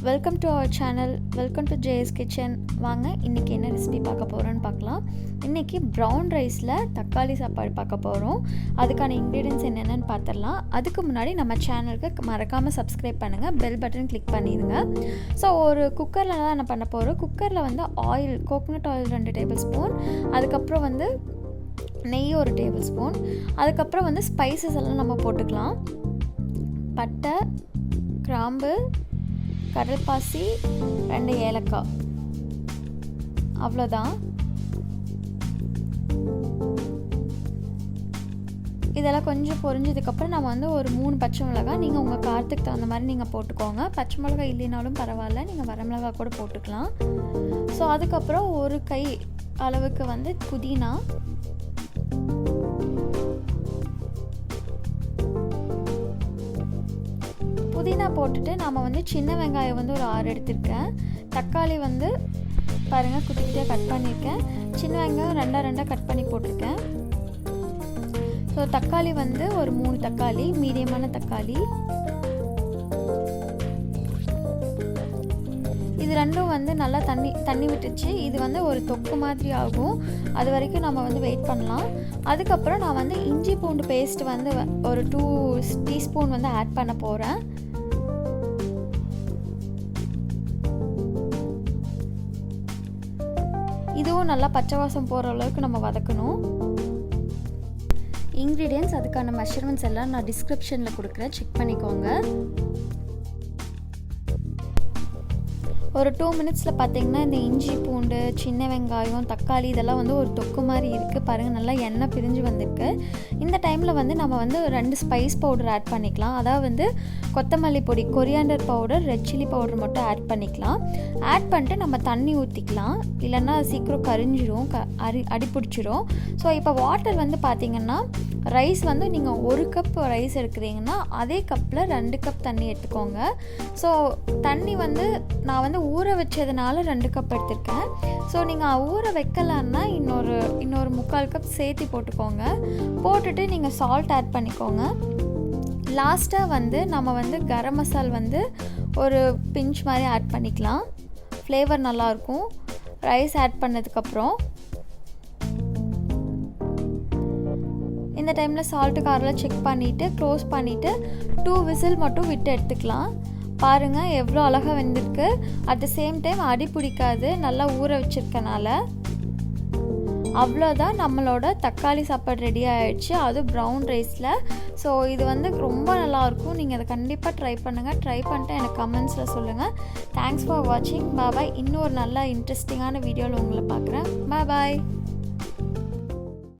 Welcome to our channel, welcome to JS kitchen. வாங்க இன்றைக்கி என்ன ரெசிபி பார்க்க போகிறோன்னு பார்க்கலாம். இன்றைக்கி ப்ரௌன் ரைஸில் தக்காளி சாப்பாடு பார்க்க போகிறோம். அதுக்கான இன்க்ரீடியன்ஸ் என்னென்னு பார்த்துடலாம். அதுக்கு முன்னாடி நம்ம சேனலுக்கு மறக்காமல் சப்ஸ்கிரைப் பண்ணுங்கள், பெல் பட்டன் கிளிக் பண்ணிடுங்க. ஸோ ஒரு குக்கரில் தான் என்ன பண்ண போகிறோம். குக்கரில் வந்து oil, coconut oil 2 table spoon, அதுக்கப்புறம் வந்து நெய் 1 டேபிள் ஸ்பூன், அதுக்கப்புறம் வந்து ஸ்பைசஸ் எல்லாம் நம்ம போட்டுக்கலாம். பட்டை, கிராம்பு, கடல்பாசி, 2 ஏலக்காய், அவ்வளோதான். இதெல்லாம் கொஞ்சம் பொரிஞ்சதுக்கப்புறம் நம்ம வந்து ஒரு 3 பச்சை மிளகாய், நீங்கள் உங்கள் காரத்துக்கு தகுந்த மாதிரி நீங்கள் போட்டுக்கோங்க. பச்சை மிளகாய் இல்லைனாலும் பரவாயில்ல, நீங்கள் வரமிளகாய் கூட போட்டுக்கலாம். ஸோ அதுக்கப்புறம் ஒரு கை அளவுக்கு வந்து புதினா, புதினா போட்டுட்டு நாம் வந்து சின்ன வெங்காயம் வந்து ஒரு 6 எடுத்திருக்கேன். தக்காளி வந்து பாருங்கள் குட்டி குட்டியாக கட் பண்ணியிருக்கேன். சின்ன வெங்காயம் 2 கட் பண்ணி போட்டிருக்கேன். ஸோ தக்காளி வந்து ஒரு 3 தக்காளி, மீடியமான தக்காளி. இது ரெண்டும் வந்து நல்லா தண்ணி விட்டுச்சு. இது வந்து ஒரு தொக்கு மாதிரி ஆகும். அது வரைக்கும் நம்ம வந்து வெயிட் பண்ணலாம். அதுக்கப்புறம் நான் வந்து இஞ்சி பூண்டு பேஸ்ட் வந்து ஒரு 2 டீஸ்பூன் வந்து ஆட் பண்ண போகிறேன். இதுவும் நல்லா பச்சை வாசம் போகிற அளவுக்கு நம்ம வதக்கணும். இன்க்ரீடியன்ட்ஸ், அதுக்கான மெஷர்மெண்ட்ஸ் எல்லாம் நான் டிஸ்கிரிப்ஷனில் கொடுக்குறேன், செக் பண்ணிக்கோங்க. ஒரு 2 மினிட்ஸில் பார்த்தீங்கன்னா இந்த இஞ்சி பூண்டு, சின்ன வெங்காயம், தக்காளி இதெல்லாம் வந்து ஒரு தொக்கு மாதிரி இருக்குது. பாருங்கள், நல்லா எண்ணெய் பிரிஞ்சு வந்திருக்கு. இந்த டைமில் வந்து நம்ம வந்து 2 ஸ்பைஸ் பவுடர் ஆட் பண்ணிக்கலாம். அதாவது வந்து கொத்தமல்லி பொடி, coriander powder, red chilli powder மட்டும் ஆட் பண்ணிக்கலாம். ஆட் பண்ணிட்டு நம்ம தண்ணி ஊற்றிக்கலாம், இல்லைன்னா சீக்கிரம் கரிஞ்சிரும், அடி பிடிச்சிரும். ஸோ இப்போ வாட்டர் வந்து பார்த்திங்கன்னா ரைஸ் வந்து நீங்கள் 1 கப் ரைஸ் எடுக்கிறீங்கன்னா அதே கப்பில் 2 கப் தண்ணி எடுத்துக்கோங்க. ஸோ தண்ணி வந்து நான் வந்து ஊற வச்சதுனால 2 கப் எடுத்திருக்கேன். ஸோ நீங்கள் ஊற வைக்கலான்னா இன்னொரு 3/4 கப் சேர்த்து போட்டுக்கோங்க. போட்டுட்டு நீங்கள் சால்ட் ஆட் பண்ணிக்கோங்க. லாஸ்ட்டாக வந்து நம்ம வந்து கரம் மசால் வந்து ஒரு பிஞ்ச் மாதிரி ஆட் பண்ணிக்கலாம். ஃப்ளேவர் நல்லாயிருக்கும். ரைஸ் ஆட் பண்ணதுக்கப்புறம் இந்த டைமில் சால்ட்டு காரெலாம் செக் பண்ணிவிட்டு க்ளோஸ் பண்ணிவிட்டு 2 விசில் மட்டும் விட்டு எடுத்துக்கலாம். பாருங்கள் எவ்வளோ அழகாக வெந்திருக்கு. அட் த சேம் டைம் அடி பிடிக்காது, நல்லா ஊற வச்சுருக்கனால. அவ்வளோதான், நம்மளோட தக்காளி சாப்பாடு ரெடி ஆகிடுச்சு, அது ப்ரௌன் ரைஸில். ஸோ இது வந்து ரொம்ப நல்லாயிருக்கும். நீங்கள் அதை கண்டிப்பாக ட்ரை பண்ணுங்கள். ட்ரை பண்ணிட்டு எனக்கு கமெண்ட்ஸில் சொல்லுங்கள். தேங்க்ஸ் ஃபார் வாட்சிங். பாய். இன்னொரு நல்ல இன்ட்ரெஸ்டிங்கான வீடியோவில் உங்களை பார்க்குறேன். பாய்.